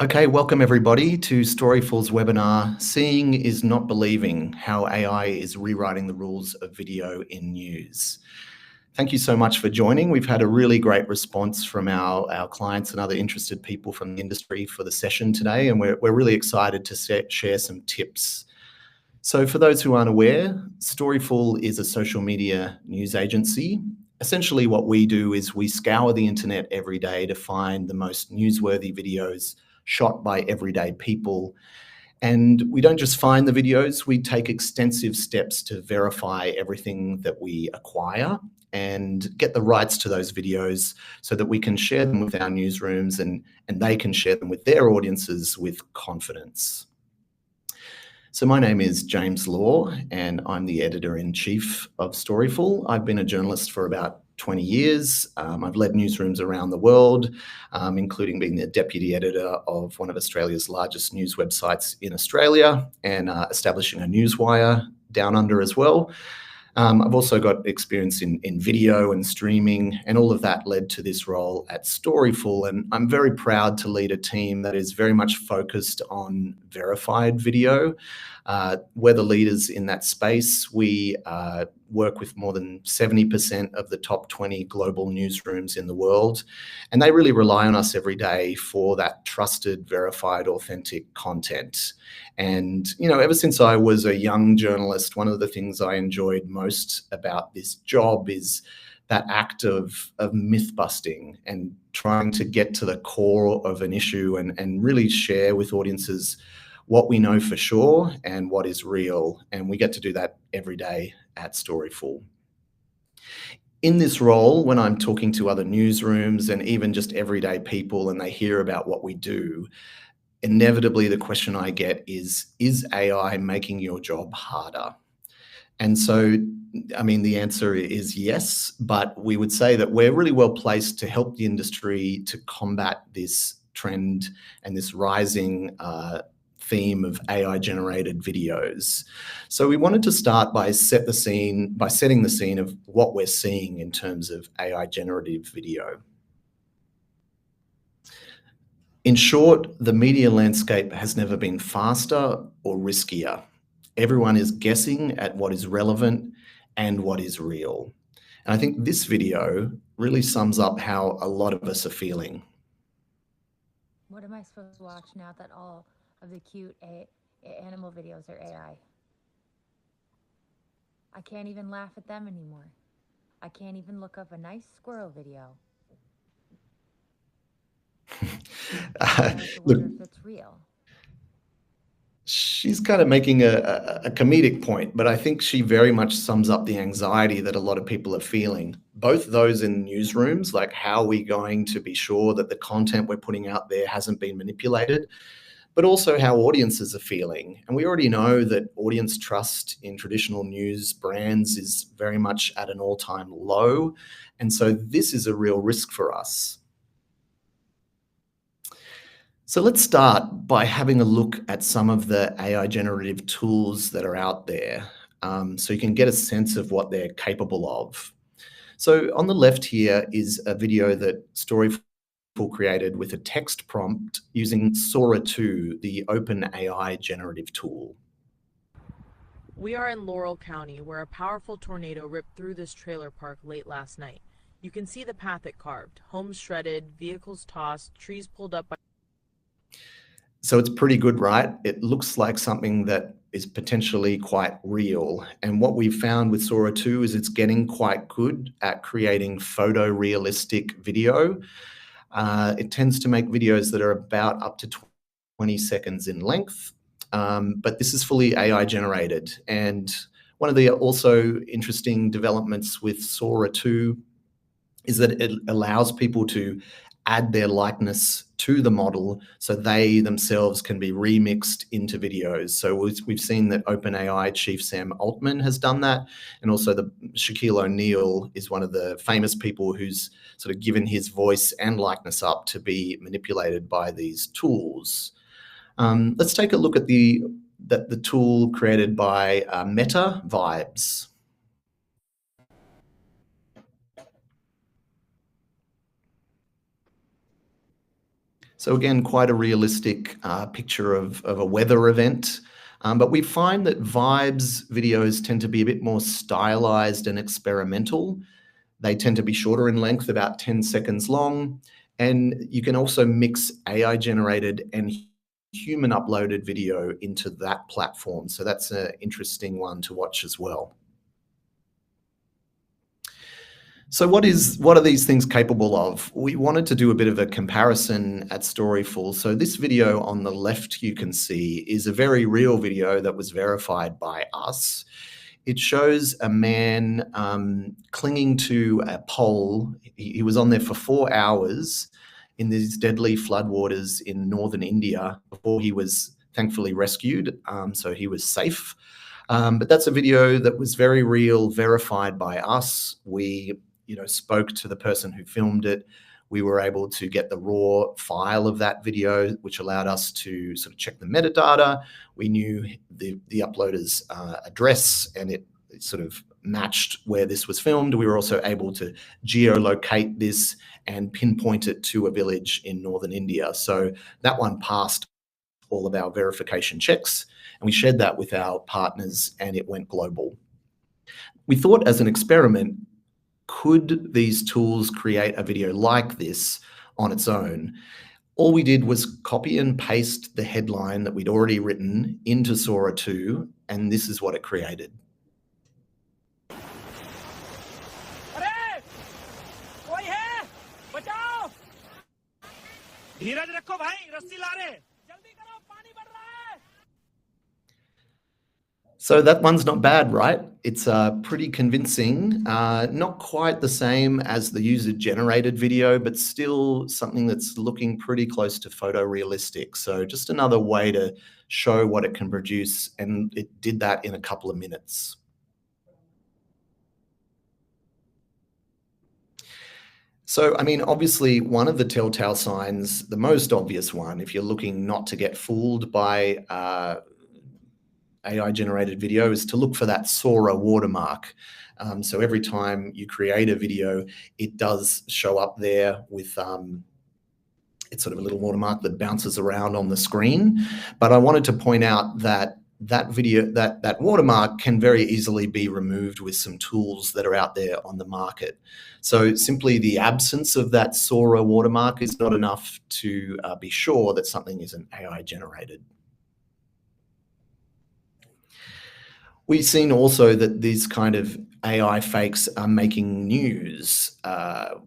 Okay, welcome everybody to Storyful's webinar, Seeing is Not Believing, How AI is Rewriting the Rules of Video in News. Thank you so much for joining. We've had a really great response from our clients and other interested people from the industry for the session today, and we're really excited to share some tips. So for those who aren't aware, Storyful is a social media news agency. Essentially what we do is we scour the internet every day to find the most newsworthy videos shot by everyday people. And we don't just find the videos, we take extensive steps to verify everything that we acquire and get the rights to those videos so that we can share them with our newsrooms and they can share them with their audiences with confidence. So my name is James Law and I'm the editor-in-chief of Storyful. I've been a journalist for about 20 years. I've led newsrooms around the world, including being the deputy editor of one of Australia's largest news websites in Australia and establishing a newswire down under as well. I've also got experience in video and streaming, and all of that led to this role at Storyful. And I'm very proud to lead a team that is very much focused on verified video. We're the leaders in that space. We work with more than 70% of the top 20 global newsrooms in the world, and they really rely on us every day for that trusted, verified, authentic content. And, ever since I was a young journalist, one of the things I enjoyed most about this job is that act of myth busting and trying to get to the core of an issue and really share with audiences what we know for sure and what is real. And we get to do that every day at Storyful. In this role, when I'm talking to other newsrooms and even just everyday people and they hear about what we do, inevitably the question I get is AI making your job harder? And so, the answer is yes, but we would say that we're really well placed to help the industry to combat this trend and this rising theme of AI-generated videos. So we wanted to start by setting the scene of what we're seeing in terms of AI-generative video. In short, the media landscape has never been faster or riskier. Everyone is guessing at what is relevant and what is real. And I think this video really sums up how a lot of us are feeling. What am I supposed to watch now that all of the cute animal videos are AI? I can't even laugh at them anymore. I can't even look up a nice squirrel video. I wonder if it's real. She's kind of making a comedic point, but I think she very much sums up the anxiety that a lot of people are feeling. Both those in newsrooms, like how are we going to be sure that the content we're putting out there hasn't been manipulated, but also how audiences are feeling. And we already know that audience trust in traditional news brands is very much at an all-time low. And so this is a real risk for us. So let's start by having a look at some of the AI generative tools that are out there, so you can get a sense of what they're capable of. So on the left here is a video that Storyful created with a text prompt using Sora 2, the open AI generative tool. We are in Laurel County, where a powerful tornado ripped through this trailer park late last night. You can see the path it carved: homes shredded, vehicles tossed, trees pulled up by... So it's pretty good, right? It looks like something that is potentially quite real. And what we've found with Sora 2 is it's getting quite good at creating photorealistic video. It tends to make videos that are about up to 20 seconds in length, but this is fully AI generated. And one of the also interesting developments with Sora 2 is that it allows people to add their likeness to the model so they themselves can be remixed into videos. So we've seen that OpenAI chief Sam Altman has done that, and also Shaquille O'Neal is one of the famous people who's sort of given his voice and likeness up to be manipulated by these tools. Let's take a look at the tool created by Meta Vibes. So again, quite a realistic picture of a weather event. But we find that Vibes videos tend to be a bit more stylized and experimental. They tend to be shorter in length, about 10 seconds long. And you can also mix AI generated and human uploaded video into that platform. So that's an interesting one to watch as well. So what are these things capable of? We wanted to do a bit of a comparison at Storyful. So this video on the left you can see is a very real video that was verified by us. It shows a man clinging to a pole. He was on there for 4 hours in these deadly floodwaters in northern India before he was thankfully rescued, so he was safe. But that's a video that was very real, verified by us. We spoke to the person who filmed it. We were able to get the raw file of that video, which allowed us to sort of check the metadata. We knew the uploader's address, and it sort of matched where this was filmed. We were also able to geolocate this and pinpoint it to a village in northern India. So that one passed all of our verification checks, and we shared that with our partners, and it went global. We thought, as an experiment, could these tools create a video like this on its own? All we did was copy and paste the headline that we'd already written into Sora 2, and this is what it created. So that one's not bad, right? It's pretty convincing. Not quite the same as the user-generated video, but still something that's looking pretty close to photorealistic. So just another way to show what it can produce, and it did that in a couple of minutes. So, I mean, obviously, one of the telltale signs, the most obvious one, if you're looking not to get fooled by AI-generated video, is to look for that Sora watermark. So every time you create a video, it does show up there with it's sort of a little watermark that bounces around on the screen. But I wanted to point out that that watermark can very easily be removed with some tools that are out there on the market. So simply the absence of that Sora watermark is not enough to be sure that something isn't AI generated. We've seen also that these kind of AI fakes are making news.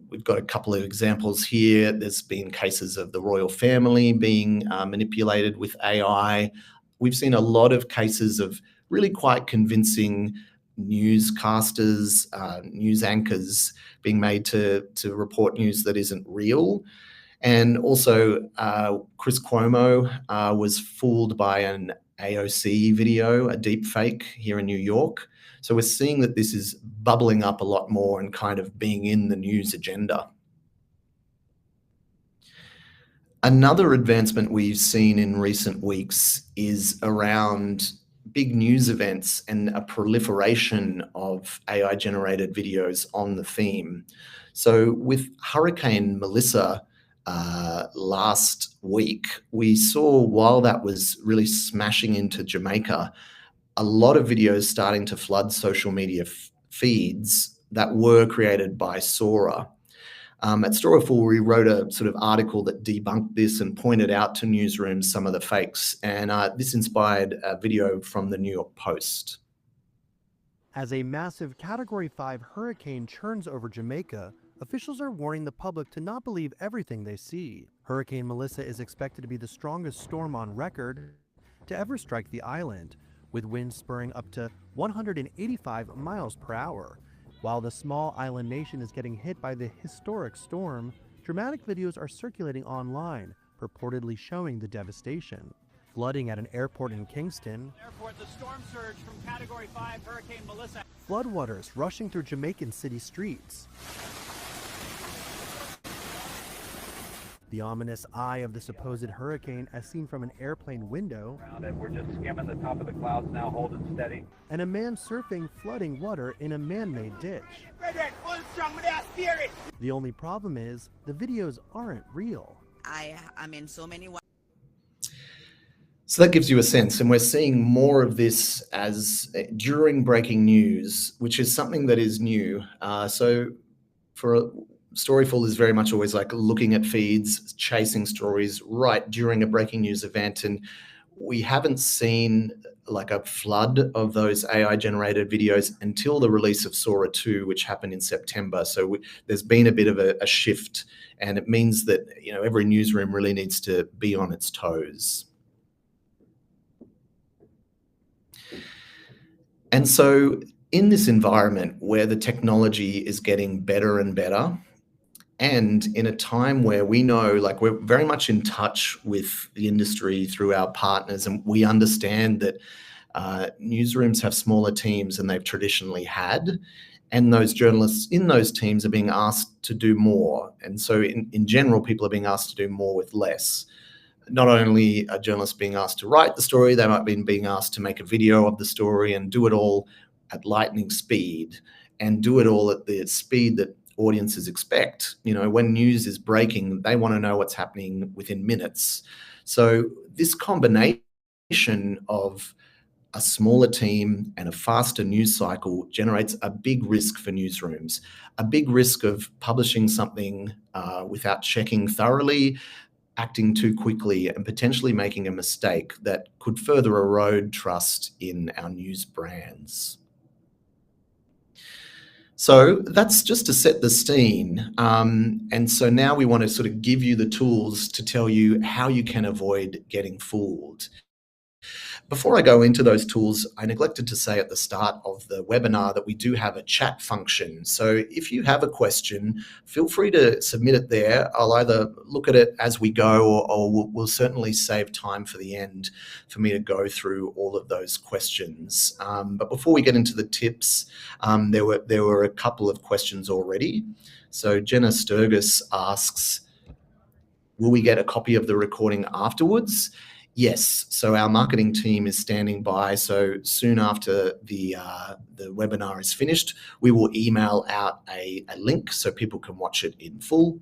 We've got a couple of examples here. There's been cases of the royal family being manipulated with AI. We've seen a lot of cases of really quite convincing newscasters, news anchors being made to report news that isn't real. And also Chris Cuomo was fooled by an AOC video, a deep fake here in New York. So we're seeing that this is bubbling up a lot more and kind of being in the news agenda. Another advancement we've seen in recent weeks is around big news events and a proliferation of AI-generated videos on the theme. So with Hurricane Melissa last week, we saw, while that was really smashing into Jamaica, a lot of videos starting to flood social media feeds that were created by Sora. At Storyful, we wrote a sort of article that debunked this and pointed out to newsrooms some of the fakes. And this inspired a video from the New York Post. As a massive Category 5 hurricane churns over Jamaica, officials are warning the public to not believe everything they see. Hurricane Melissa is expected to be the strongest storm on record to ever strike the island, with winds spurring up to 185 miles per hour. While the small island nation is getting hit by the historic storm, dramatic videos are circulating online, purportedly showing the devastation. Flooding at an airport in Kingston. The storm surge from Category 5 Hurricane Melissa. Floodwaters rushing through Jamaican city streets. The ominous eye of the supposed hurricane as seen from an airplane window. We're just skimming the top of the clouds now, holding steady. And a man surfing flooding water in a man-made ditch. The only problem is, the videos aren't real. I'm in so many. So that gives you a sense, and we're seeing more of this as during breaking news, which is something that is new. So for Storyful is very much always like looking at feeds, chasing stories right during a breaking news event, and we haven't seen like a flood of those AI generated videos until the release of Sora 2, which happened in September. So there's been a bit of a shift, and it means that every newsroom really needs to be on its toes. And so in this environment where the technology is getting better and better, and in a time where we know, like, we're very much in touch with the industry through our partners, and we understand that newsrooms have smaller teams than they've traditionally had, and those journalists in those teams are being asked to do more. And so in general, people are being asked to do more with less. Not only are journalists being asked to write the story, they might be being asked to make a video of the story and do it all at lightning speed, and do it all at the speed that audiences expect. When news is breaking, they want to know what's happening within minutes. So this combination of a smaller team and a faster news cycle generates a big risk for newsrooms, a big risk of publishing something without checking thoroughly, acting too quickly, and potentially making a mistake that could further erode trust in our news brands. So that's just to set the scene. And so now we want to sort of give you the tools to tell you how you can avoid getting fooled. Before I go into those tools, I neglected to say at the start of the webinar that we do have a chat function. So if you have a question, feel free to submit it there. I'll either look at it as we go, or we'll certainly save time for the end for me to go through all of those questions. But before we get into the tips, there were a couple of questions already. So Jenna Sturgis asks, will we get a copy of the recording afterwards? Yes, so our marketing team is standing by. So soon after the webinar is finished, we will email out a link so people can watch it in full.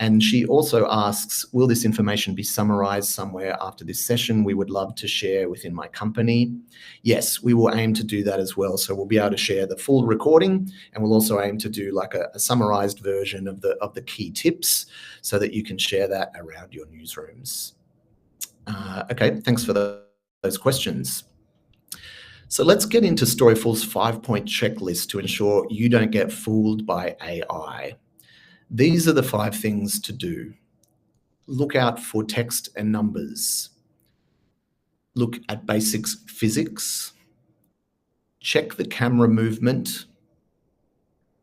And she also asks, will this information be summarized somewhere after this session? We would love to share within my company. Yes, we will aim to do that as well. So we'll be able to share the full recording, and we'll also aim to do like a summarized version of the key tips so that you can share that around your newsrooms. Okay, thanks for those questions. So let's get into Storyful's 5-point checklist to ensure you don't get fooled by AI. These are the 5 things to do. Look out for text and numbers. Look at basics physics. Check the camera movement.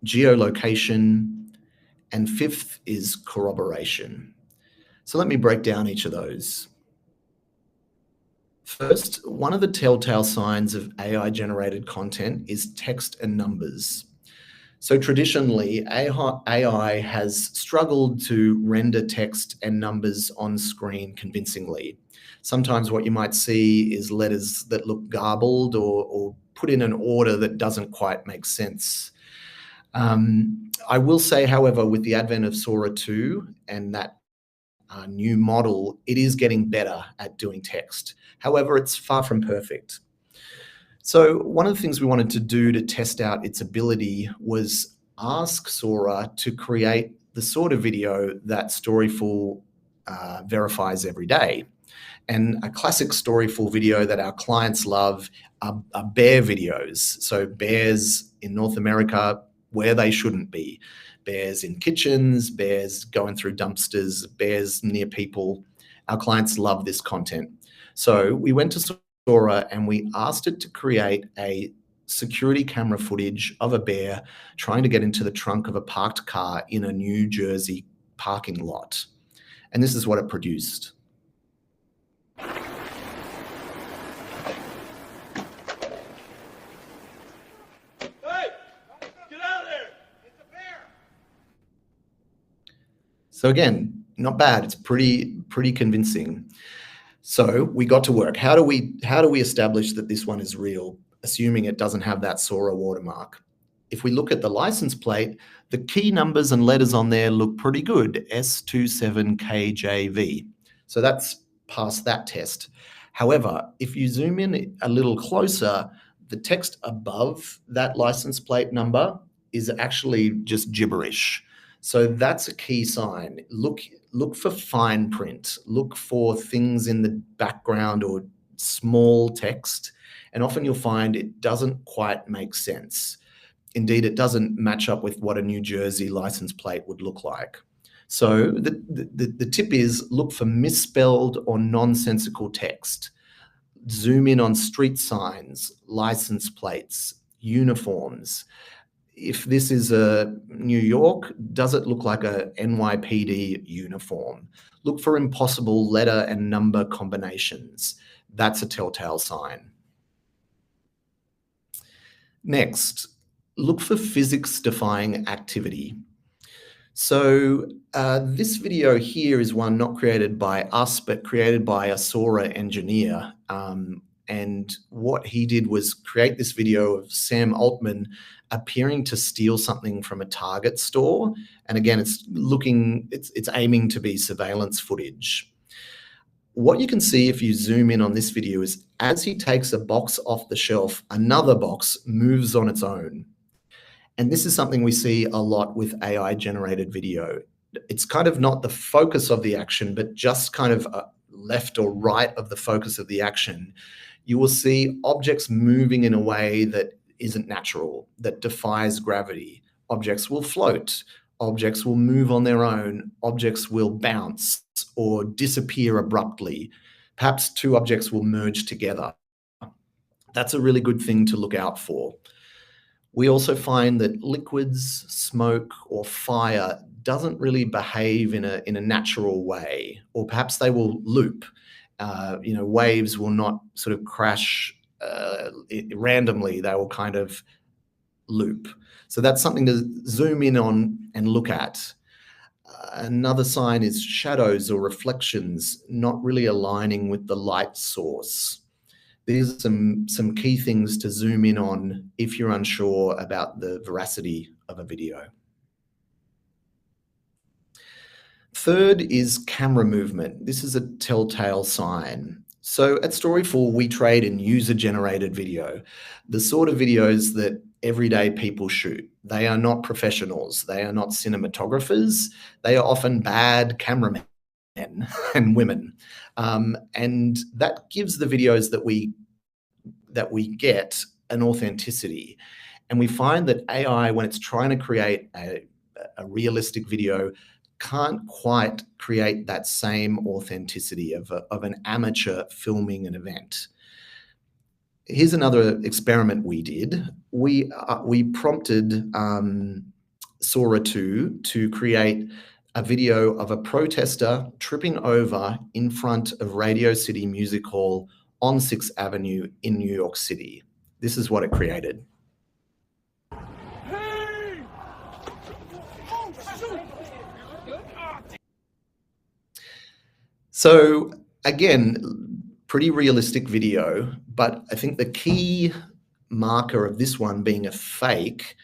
Geolocation. And 5th is corroboration. So let me break down each of those. First, one of the telltale signs of AI-generated content is text and numbers. So traditionally, AI has struggled to render text and numbers on screen convincingly. Sometimes what you might see is letters that look garbled or put in an order that doesn't quite make sense. I will say, however, with the advent of Sora 2 and that new model, it is getting better at doing text. However, it's far from perfect. So one of the things we wanted to do to test out its ability was ask Sora to create the sort of video that Storyful verifies every day. And a classic Storyful video that our clients love are bear videos. So bears in North America where they shouldn't be. Bears in kitchens, bears going through dumpsters, bears near people. Our clients love this content. So we went to Sora and we asked it to create a security camera footage of a bear trying to get into the trunk of a parked car in a New Jersey parking lot. And this is what it produced. So again, not bad. It's pretty convincing. So we got to work. How do we establish that this one is real, assuming it doesn't have that Sora watermark? if we look at the license plate, the key numbers and letters on there look pretty good, S27KJV. So that's passed that test. However, if you zoom in a little closer, the text above that license plate number is actually just gibberish. So that's a key sign. Look for fine print. Look for things in the background or small text, and often you'll find it doesn't quite make sense. Indeed, it doesn't match up with what a New Jersey license plate would look like. So the tip is look for misspelled or nonsensical text. Zoom in on street signs, license plates, uniforms. If this is a New York, does it look like a NYPD uniform? Look for impossible letter and number combinations. That's a telltale sign. Next, look for physics-defying activity. So this video here is one not created by us, but created by a Sora engineer. And what he did was create this video of Sam Altman appearing to steal something from a Target store. And again, it's aiming to be surveillance footage. What you can see if you zoom in on this video is as he takes a box off the shelf, another box moves on its own. And this is something we see a lot with AI-generated video. It's kind of not the focus of the action, but just kind of left or right of the focus of the action. You will see objects moving in a way that isn't natural, that defies gravity. Objects will float. Objects will move on their own. Objects will bounce or disappear abruptly. Perhaps two objects will merge together. That's a really good thing to look out for. We also find that liquids, smoke, or fire doesn't really behave in a natural way, or perhaps they will loop. Waves will not sort of crash randomly, they will kind of loop. So that's something to zoom in on and look at. Another sign is shadows or reflections not really aligning with the light source. These are some key things to zoom in on if you're unsure about the veracity of a video. Third is camera movement. This is a telltale sign. So at Storyful, we trade in user-generated video, the sort of videos that everyday people shoot. They are not professionals. They are not cinematographers. They are often bad cameramen and women. And that gives the videos that we get an authenticity. And we find that AI, when it's trying to create a realistic video, can't quite create that same authenticity of an amateur filming an event. Here's another experiment we did. We prompted Sora 2 to create a video of a protester tripping over in front of Radio City Music Hall on 6th Avenue in New York City. This is what it created. So again, pretty realistic video, but I think the key marker of this one being a fake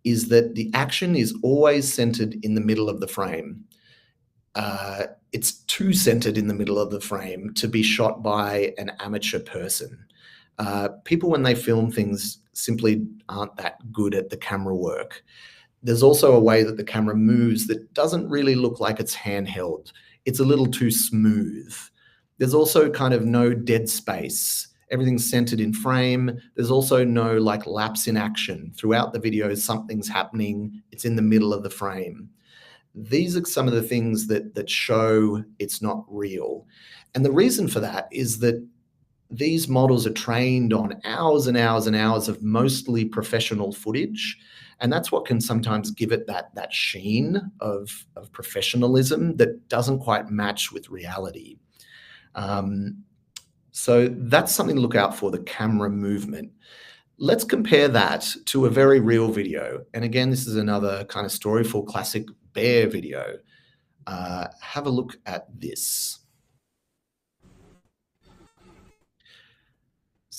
is that the action is always centered in the middle of the frame. It's too centered in the middle of the frame to be shot by an amateur person. People, when they film things, simply aren't that good at the camera work. There's also a way that the camera moves that doesn't really look like it's handheld. It's a little too smooth. There's also kind of no dead space. Everything's centered in frame. There's also no like lapse in action. Throughout the video, something's happening. It's in the middle of the frame. These are some of the things that show it's not real. And the reason for that is that these models are trained on hours and hours and hours of mostly professional footage. And that's what can sometimes give it that sheen of professionalism that doesn't quite match with reality. So that's something to look out for, the camera movement. Let's compare that to a very real video. And again, this is another kind of Storyful classic bear video. Have a look at this.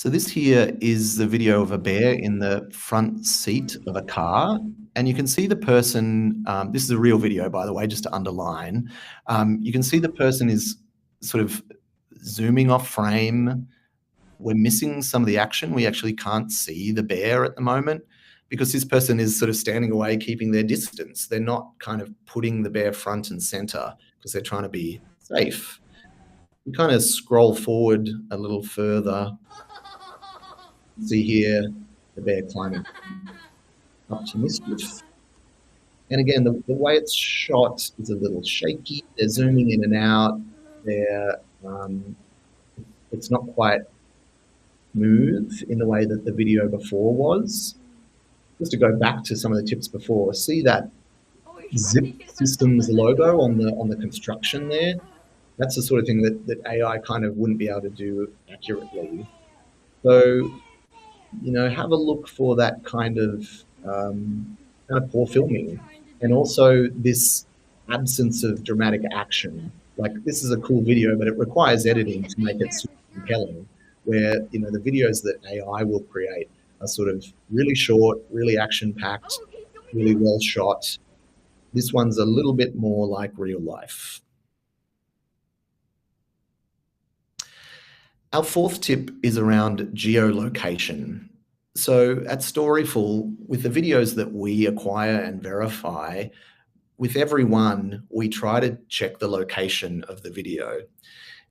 So this here is the video of a bear in the front seat of a car, and you can see the person, this is a real video, by the way, just to underline. You can see the person is sort of zooming off frame. We're missing some of the action. We actually can't see the bear at the moment because this person is sort of standing away, keeping their distance. They're not kind of putting the bear front and center because they're trying to be safe. We kind of scroll forward a little further. See here, the bear climbing up to mischief. And again, the way it's shot is a little shaky. They're zooming in and out. It's not quite smooth in the way that the video before was. Just to go back to some of the tips before, see that Zip Systems logo on the construction there? That's the sort of thing that AI kind of wouldn't be able to do accurately. So, have a look for that kind of poor filming, and also this absence of dramatic action. Like, this is a cool video, but it requires editing to make it super compelling, where the videos that AI will create are sort of really short, really action-packed, really well shot. This one's a little bit more like real life. Our fourth tip is around geolocation. So at Storyful, with the videos that we acquire and verify, with every one, we try to check the location of the video.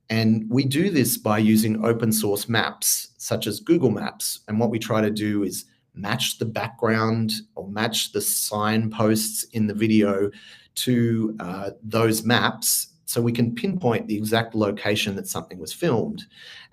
And we do this by using open source maps, such as Google Maps. And what we try to do is match the background or match the signposts in the video to those maps, so we can pinpoint the exact location that something was filmed.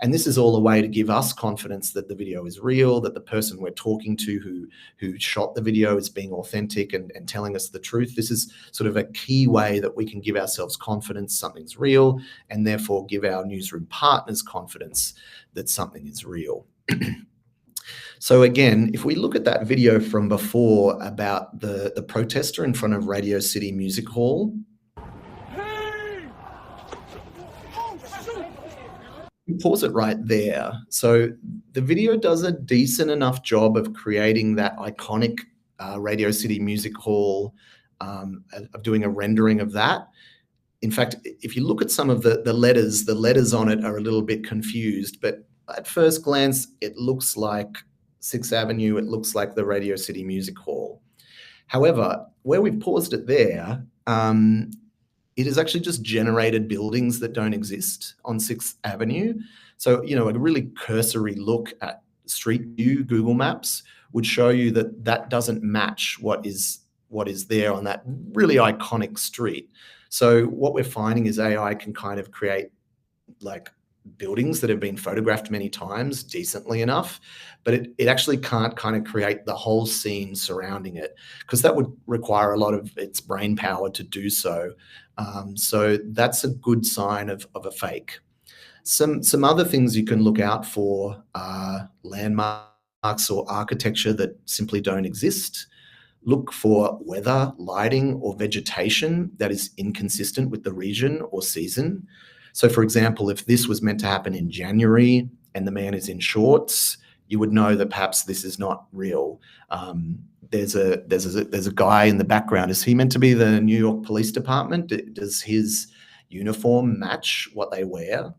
And this is all a way to give us confidence that the video is real, that the person we're talking to who shot the video is being authentic and telling us the truth. This is sort of a key way that we can give ourselves confidence something's real, and therefore give our newsroom partners confidence that something is real. So again, if we look at that video from before about the protester in front of Radio City Music Hall, pause it right there. So the video does a decent enough job of creating that iconic Radio City Music Hall, of doing a rendering of that. In fact, if you look at some of the letters on it are a little bit confused, but at first glance, it looks like 6th Avenue, it looks like the Radio City Music Hall. However, where we've paused it there, it has actually just generated buildings that don't exist on 6th Avenue. So, a really cursory look at Street View Google Maps would show you that that doesn't match what is there on that really iconic street. So what we're finding is AI can kind of create like buildings that have been photographed many times decently enough, but it actually can't kind of create the whole scene surrounding it, because that would require a lot of its brain power to do so. So that's a good sign of a fake. Some other things you can look out for are landmarks or architecture that simply don't exist. Look for weather, lighting, or vegetation that is inconsistent with the region or season. So for example, if this was meant to happen in January and the man is in shorts, you would know that perhaps this is not real. There's a guy in the background. Is he meant to be the New York Police Department? Does his uniform match what they wear?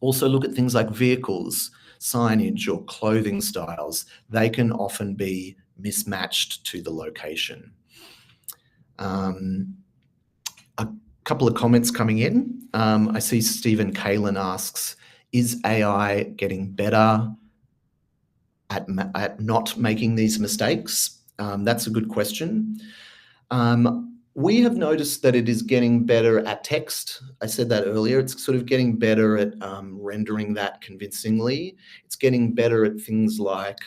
Also look at things like vehicles, signage, or clothing styles. They can often be mismatched to the location. A couple of comments coming in. I see Stephen Kalen asks, is AI getting better at not making these mistakes? That's a good question. We have noticed that it is getting better at text. I said that earlier. It's sort of getting better at rendering that convincingly. It's getting better at things like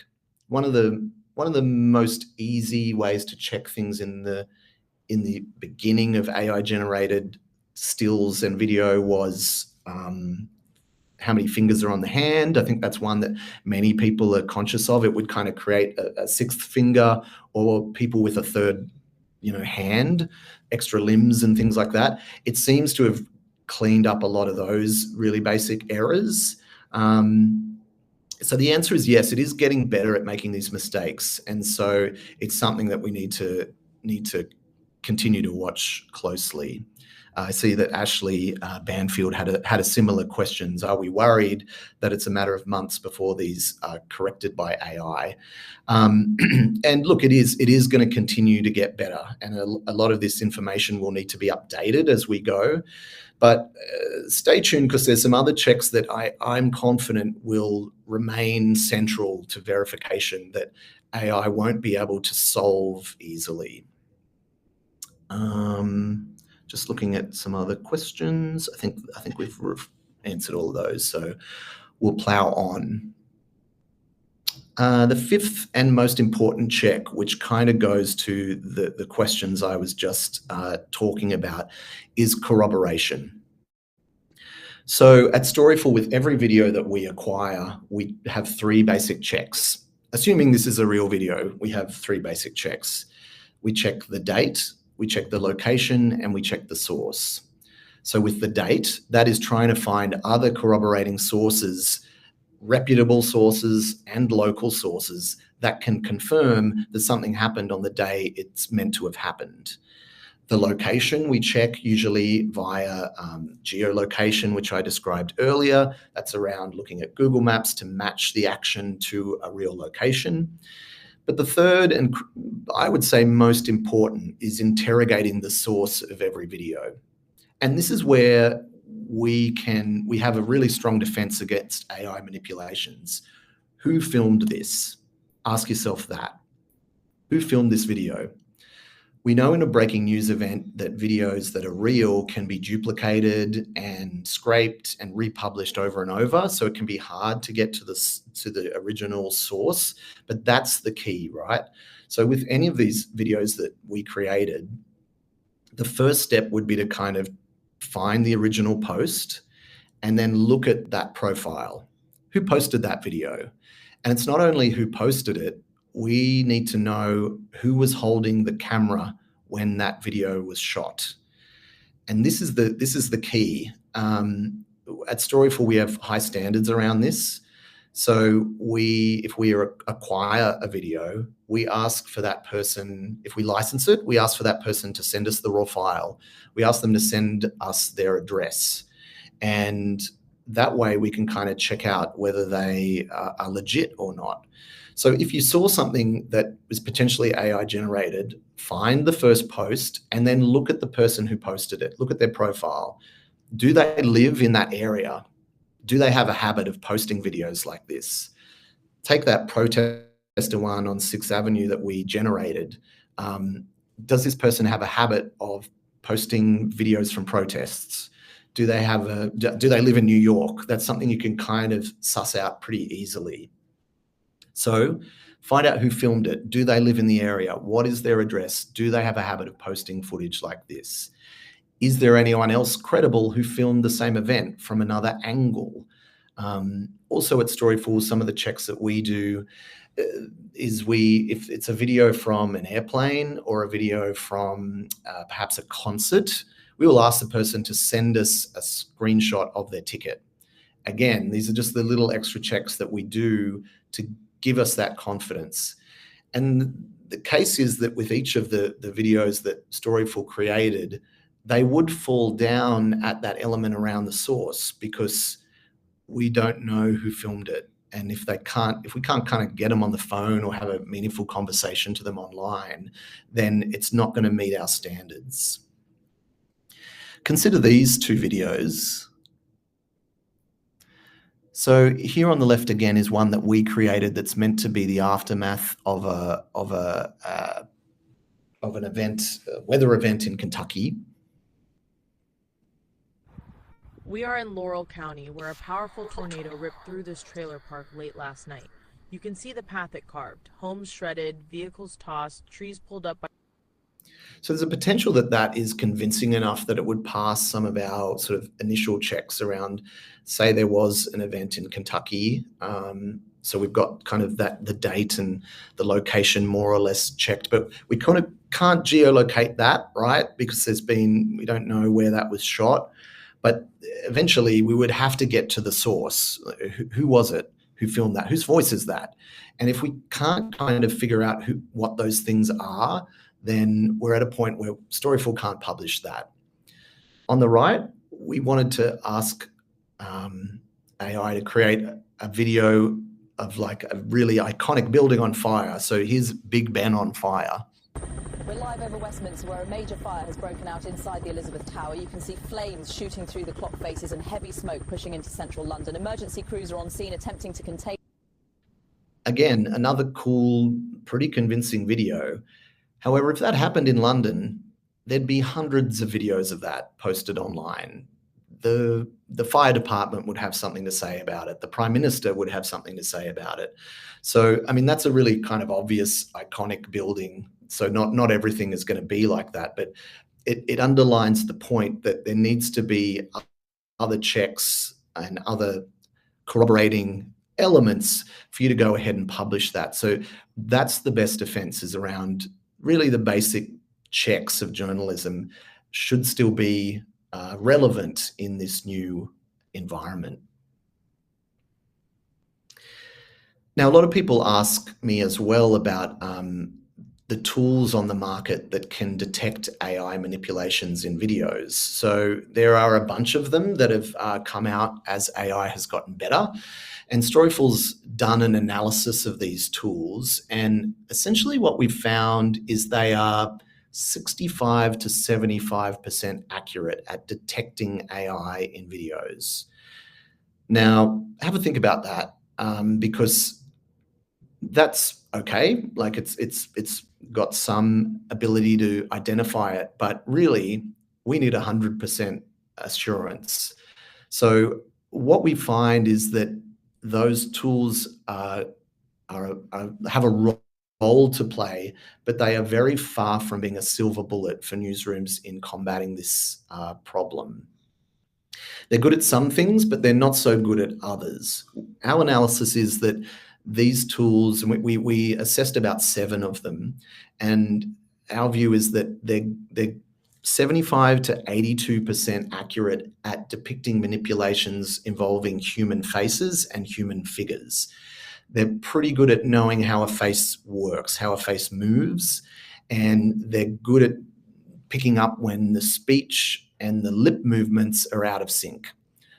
one of the most easy ways to check things in the beginning of AI generated stills and video was how many fingers are on the hand. I think that's one that many people are conscious of. It would kind of create a sixth finger, or people with a third, hand, extra limbs and things like that. It seems to have cleaned up a lot of those really basic errors. So the answer is yes, it is getting better at making these mistakes. And so it's something that we need to continue to watch closely. I see that Ashley Banfield had a similar questions. Are we worried that it's a matter of months before these are corrected by AI? And look, it is going to continue to get better, and a lot of this information will need to be updated as we go. But stay tuned, because there's some other checks that I'm confident will remain central to verification that AI won't be able to solve easily. Just looking at some other questions. I think we've answered all of those, so we'll plow on. The fifth and most important check, which kind of goes to the questions I was just talking about, is corroboration. So at Storyful, with every video that we acquire, we have 3 basic checks. Assuming this is a real video, we have 3 basic checks. We check the date, we check the location, and we check the source. So with the date, that is trying to find other corroborating sources, reputable sources and local sources, that can confirm that something happened on the day it's meant to have happened. The location we check usually via geolocation, which I described earlier. That's around looking at Google Maps to match the action to a real location. But the third, and I would say most important, is interrogating the source of every video. And this is where we have a really strong defense against AI manipulations. Who filmed this? Ask yourself that. Who filmed this video? We know in a breaking news event that videos that are real can be duplicated and scraped and republished over and over, so it can be hard to get to the original source, but that's the key, right? So with any of these videos that we created, the first step would be to kind of find the original post and then look at that profile. Who posted that video? And it's not only who posted it, we need to know who was holding the camera when that video was shot. And this is the key. At Storyful, we have high standards around this. So if we acquire a video, we ask for that person, if we license it, we ask for that person to send us the raw file. We ask them to send us their address. And that way we can kind of check out whether they are legit or not. So if you saw something that was potentially AI generated, find the first post and then look at the person who posted it. Look at their profile. Do they live in that area? Do they have a habit of posting videos like this? Take that protester one on 6th Avenue that we generated. Does this person have a habit of posting videos from protests? Do they live in New York? That's something you can kind of suss out pretty easily. So find out who filmed it. Do they live in the area? What is their address? Do they have a habit of posting footage like this? Is there anyone else credible who filmed the same event from another angle? Also at Storyful, some of the checks that we do is if it's a video from an airplane or a video from perhaps a concert, we will ask the person to send us a screenshot of their ticket. Again, these are just the little extra checks that we do to give us that confidence. And the case is that with each of the videos that Storyful created, they would fall down at that element around the source because we don't know who filmed it. And if we can't kind of get them on the phone or have a meaningful conversation to them online, then it's not going to meet our standards. Consider these 2 videos. So here on the left again is one that we created that's meant to be the aftermath of an event, a weather event in Kentucky. We are in Laurel County, where a powerful tornado ripped through this trailer park late last night. You can see the path it carved: homes shredded, vehicles tossed, trees pulled up by... So there's a potential that is convincing enough that it would pass some of our sort of initial checks around, say there was an event in Kentucky. So we've got kind of the date and the location more or less checked, but we kind of can't geolocate that, right? Because we don't know where that was shot. But eventually we would have to get to the source. Who was it? who filmed that? Whose voice is that? And if we can't kind of figure out what those things are, then we're at a point where Storyful can't publish that. On the right, we wanted to ask AI to create a video of like a really iconic building on fire. So here's Big Ben on fire. We're live over Westminster, where a major fire has broken out inside the Elizabeth Tower. You can see flames shooting through the clock faces and heavy smoke pushing into central London. Emergency crews are on scene attempting to contain. Again, another cool, pretty convincing video. However, if that happened in London, there'd be hundreds of videos of that posted online. The fire department would have something to say about it. The Prime Minister would have something to say about it. So, I mean, that's a really kind of obvious, iconic building. So not everything is going to be like that, but it underlines the point that there needs to be other checks and other corroborating elements for you to go ahead and publish that. So that's the best defense, is around really the basic checks of journalism should still be relevant in this new environment. Now, a lot of people ask me as well about the tools on the market that can detect AI manipulations in videos. So there are a bunch of them that have come out as AI has gotten better. And Storyful's done an analysis of these tools. And essentially what we've found is they are 65 to 75% accurate at detecting AI in videos. Now, have a think about that, because that's okay. Like it's got some ability to identify it, but really we need 100% assurance. So what we find is that those tools have a role to play, but they are very far from being a silver bullet for newsrooms in combating this problem. They're good at some things, but they're not so good at others. Our analysis is that these tools, and we assessed about 7 of them, and our view is that they're 75 to 82% accurate at depicting manipulations involving human faces and human figures. They're pretty good at knowing how a face works, how a face moves, and they're good at picking up when the speech and the lip movements are out of sync.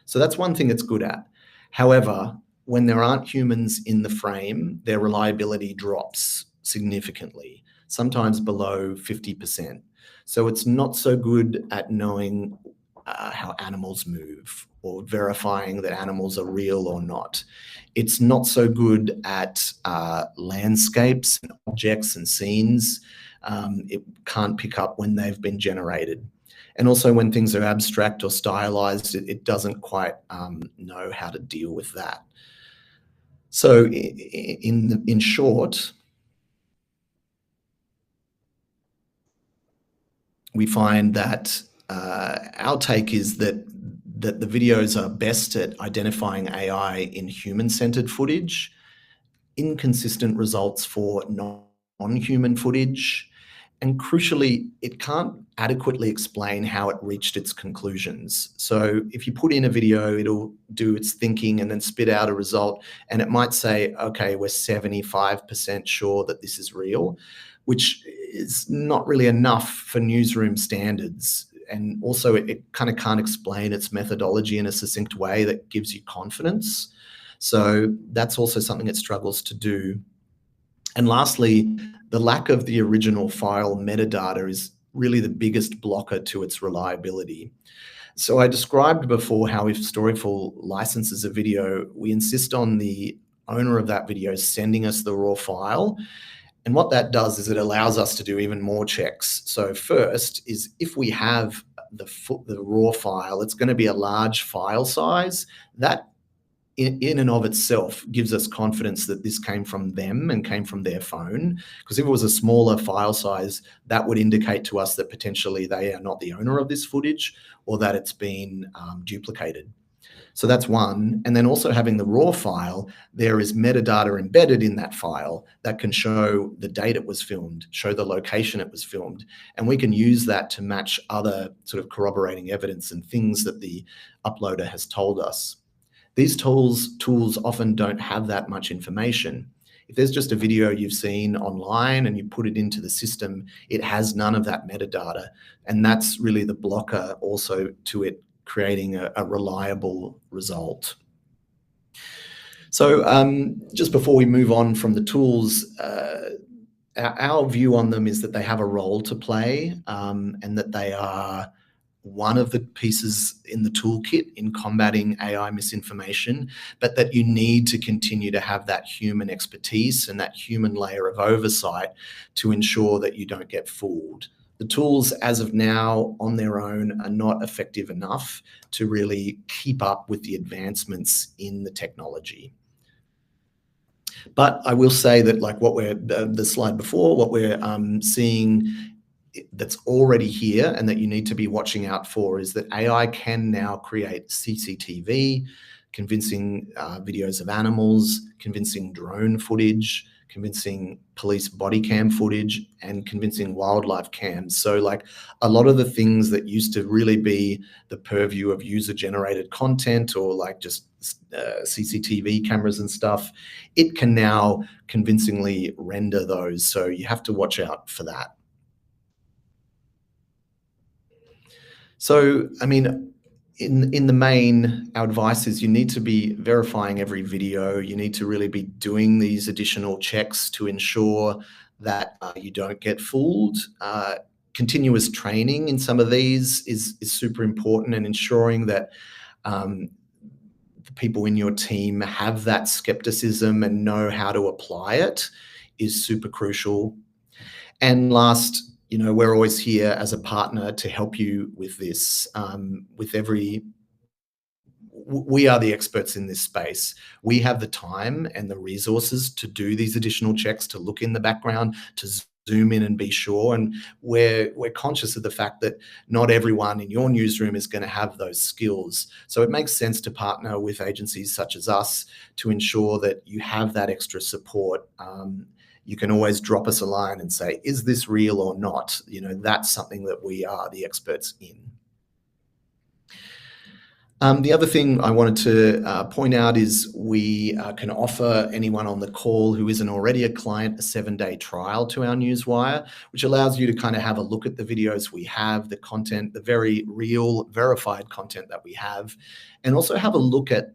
So that's one thing it's good at. However, when there aren't humans in the frame, their reliability drops significantly, sometimes below 50%. So it's not so good at knowing how animals move or verifying that animals are real or not. It's not so good at landscapes and objects and scenes. It can't pick up when they've been generated. And also when things are abstract or stylized, it doesn't quite know how to deal with that. So in short, we find that our take is that the videos are best at identifying AI in human-centered footage, inconsistent results for non-human footage, and crucially, it can't adequately explain how it reached its conclusions. So if you put in a video, it'll do its thinking and then spit out a result, and it might say, okay, we're 75% sure that this is real, which is not really enough for newsroom standards. And also it kind of can't explain its methodology in a succinct way that gives you confidence. So that's also something it struggles to do. And lastly, the lack of the original file metadata is really the biggest blocker to its reliability. So I described before how if Storyful licenses a video, we insist on the owner of that video sending us the raw file. And what that does is it allows us to do even more checks. So first is if we have the raw file, it's going to be a large file size. That in and of itself gives us confidence that this came from them and came from their phone. Because if it was a smaller file size, that would indicate to us that potentially they are not the owner of this footage or that it's been duplicated. So that's one. And then also having the raw file, there is metadata embedded in that file that can show the date it was filmed, show the location it was filmed. And we can use that to match other sort of corroborating evidence and things that the uploader has told us. These tools often don't have that much information. If there's just a video you've seen online and you put it into the system, it has none of that metadata. And that's really the blocker also to it creating a reliable result. So just before we move on from the tools, our view on them is that they have a role to play, and that they are one of the pieces in the toolkit in combating AI misinformation, but that you need to continue to have that human expertise and that human layer of oversight to ensure that you don't get fooled. The tools, as of now, on their own, are not effective enough to really keep up with the advancements in the technology. But I will say that, like what we're, the slide before, what we're seeing that's already here and that you need to be watching out for is that AI can now create CCTV, convincing videos of animals, convincing drone footage, convincing police body cam footage, and convincing wildlife cams. So like a lot of the things that used to really be the purview of user-generated content or like just CCTV cameras and stuff, it can now convincingly render those. So you have to watch out for that. So, I mean, in the main, our advice is you need to be verifying every video. You need to really be doing these additional checks to ensure that you don't get fooled. Continuous training in some of these is super important, and ensuring that the people in your team have that skepticism and know how to apply it is super crucial. And last, you know, we're always here as a partner to help you with this. We are the experts in this space. We have the time and the resources to do these additional checks, to look in the background, to zoom in and be sure. And we're conscious of the fact that not everyone in your newsroom is going to have those skills. So it makes sense to partner with agencies such as us to ensure that you have that extra support. You can always drop us a line and say, is this real or not? You know, that's something that we are the experts in. The other thing I wanted to point out is we can offer anyone on the call who isn't already a client a 7-day trial to our newswire, which allows you to kind of have a look at the videos we have, the content, the very real verified content that we have, and also have a look at,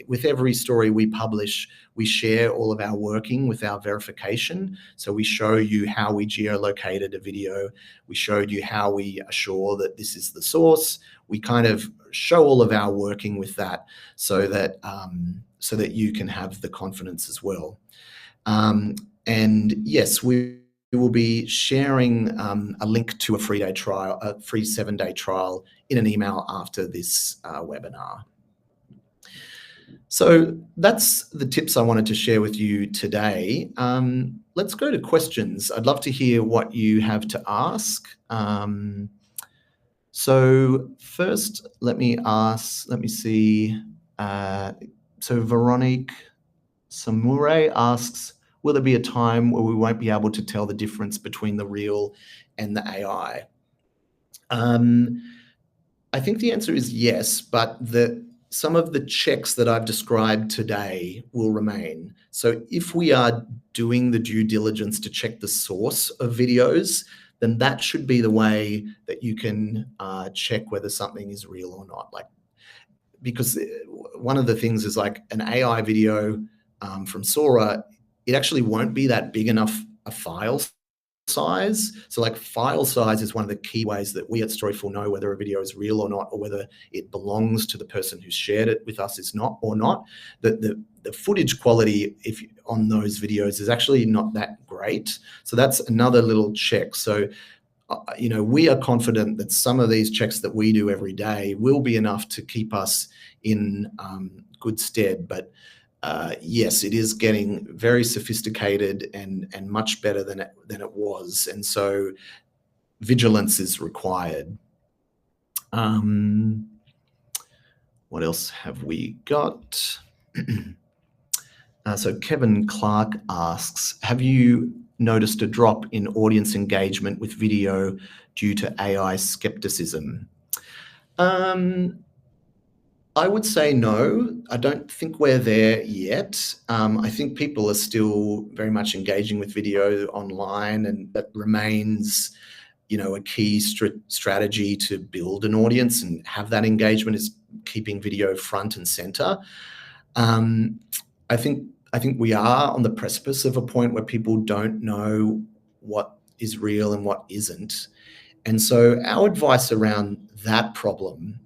with every story we publish, we share all of our working with our verification. So we show you how we geolocated a video. We showed you how we assure that this is the source. We kind of show all of our working with that so that you can have the confidence as well. And yes, we will be sharing a link to a free 7-day trial in an email after this webinar. So that's the tips I wanted to share with you today. Let's go to questions. I'd love to hear what you have to ask. So first, let me see. So Veronique Samure asks, will there be a time where we won't be able to tell the difference between the real and the AI? I think the answer is yes, but some of the checks that I've described today will remain. So if we are doing the due diligence to check the source of videos, then that should be the way that you can check whether something is real or not. Like, because one of the things is like an AI video from Sora, it actually won't be that big enough a file size. So like file size is one of the key ways that we at Storyful know whether a video is real or not, or whether it belongs to the person who shared it with us or not. The footage quality on those videos is actually not that great. So that's another little check. So, you know, we are confident that some of these checks that we do every day will be enough to keep us in good stead. But yes, it is getting very sophisticated and much better than it was. And so vigilance is required. What else have we got? So Kevin Clark asks, have you noticed a drop in audience engagement with video due to AI skepticism? I would say no. I don't think we're there yet. I think people are still very much engaging with video online, and that remains, a key strategy to build an audience and have that engagement is keeping video front and center. I think we are on the precipice of a point where people don't know what is real and what isn't. And so our advice around that problem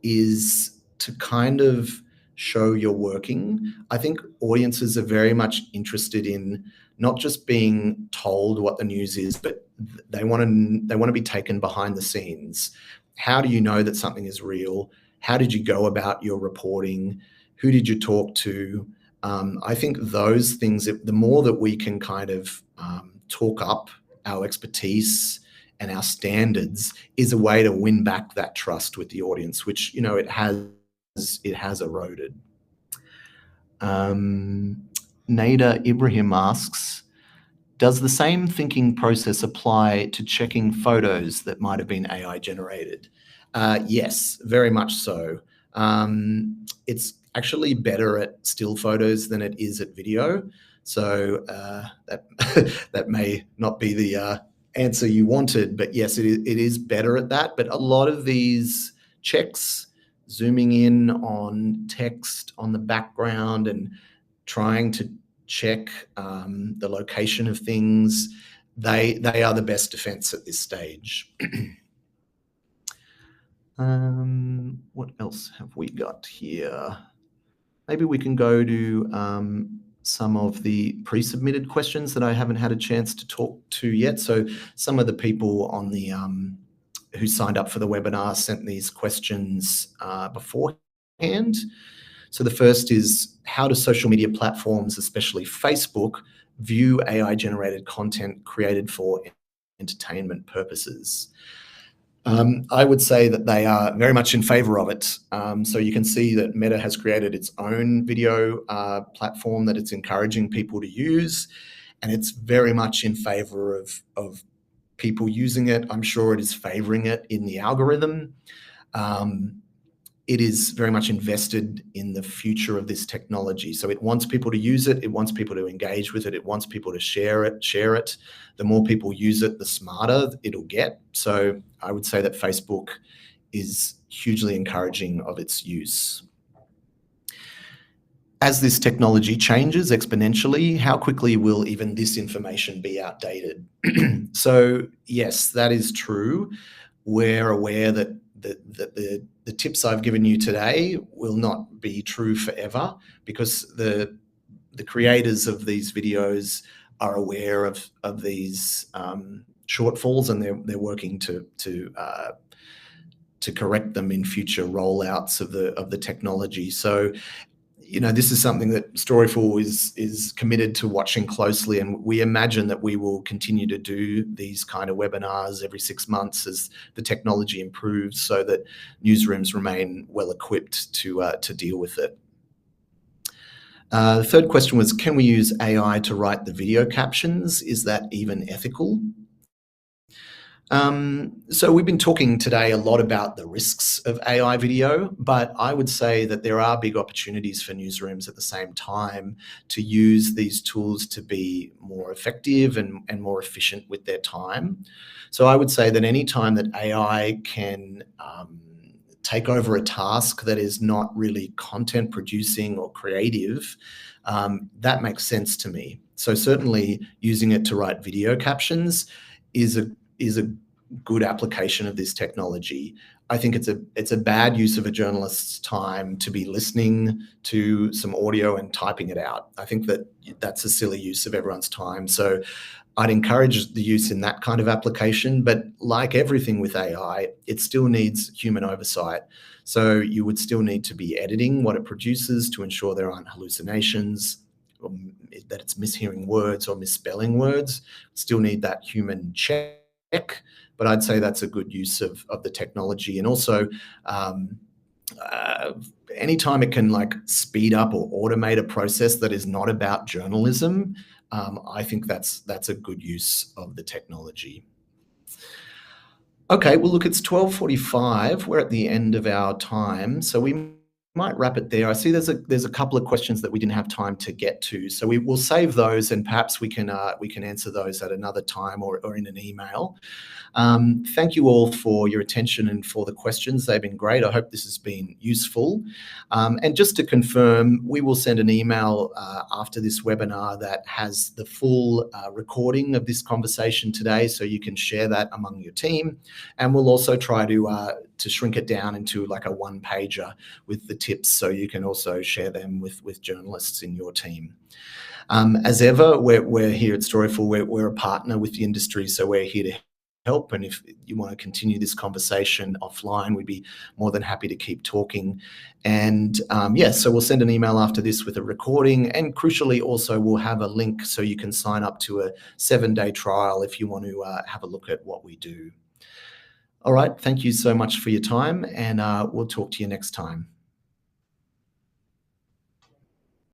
is to kind of show you're working. I think audiences are very much interested in not just being told what the news is, but they want to be taken behind the scenes. How do you know that something is real? How did you go about your reporting? Who did you talk to? I think those things, the more that we can kind of talk up our expertise and our standards, is a way to win back that trust with the audience, which it has eroded. Nader Ibrahim asks, does the same thinking process apply to checking photos that might have been AI generated? Yes, very much so. It's actually better at still photos than it is at video. So that may not be the answer you wanted, but yes, it is better at that. But a lot of these checks, zooming in on text on the background and trying to check the location of things, they are the best defense at this stage. What else have we got here? Maybe we can go to some of the pre-submitted questions that I haven't had a chance to talk to yet. So some of the people on the who signed up for the webinar sent these questions beforehand. So the first is, how do social media platforms, especially Facebook, view AI-generated content created for entertainment purposes? I would say that they are very much in favor of it. So you can see that Meta has created its own video platform that it's encouraging people to use, and it's very much in favor of people using it. I'm sure it is favoring it in the algorithm. It is very much invested in the future of this technology. So it wants people to use it. It wants people to engage with it. It wants people to share it. The more people use it, the smarter it'll get. So I would say that Facebook is hugely encouraging of its use. As this technology changes exponentially, how quickly will even this information be outdated? So yes, that is true. We're aware that the tips I've given you today will not be true forever, because the creators of these videos are aware of these shortfalls, and they're working to correct them in future rollouts of the technology. So this is something that Storyful is committed to watching closely, and we imagine that we will continue to do these kind of webinars every 6 months as the technology improves, so that newsrooms remain well equipped to deal with it. The third question was, can we use AI to write the video captions? Is that even ethical? So we've been talking today a lot about the risks of AI video, but I would say that there are big opportunities for newsrooms at the same time to use these tools to be more effective and more efficient with their time. So I would say that any time that AI can take over a task that is not really content producing or creative, that makes sense to me. So certainly using it to write video captions is a good application of this technology. I think it's a bad use of a journalist's time to be listening to some audio and typing it out. I think that's a silly use of everyone's time. So I'd encourage the use in that kind of application, but like everything with AI, it still needs human oversight. So you would still need to be editing what it produces to ensure there aren't hallucinations, or that it's mishearing words or misspelling words. Still need that human check. But I'd say that's a good use of the technology. And also, anytime it can speed up or automate a process that is not about journalism, I think that's a good use of the technology. Okay, well, look, it's 12:45. We're at the end of our time, so we might wrap it there. I see there's a couple of questions that we didn't have time to get to, so we will save those, and perhaps we can answer those at another time or in an email. Thank you all for your attention and for the questions. They've been great. I hope this has been useful. And just to confirm, we will send an email after this webinar that has the full recording of this conversation today, so you can share that among your team. And we'll also try to shrink it down into like a one-pager with the tips, so you can also share them with journalists in your team. As ever, we're here at Storyful. We're a partner with the industry, so we're here to help. And if you want to continue this conversation offline, we'd be more than happy to keep talking. And so we'll send an email after this with a recording, and crucially also we'll have a link so you can sign up to a 7-day trial if you want to have a look at what we do. All right, thank you so much for your time, and we'll talk to you next time.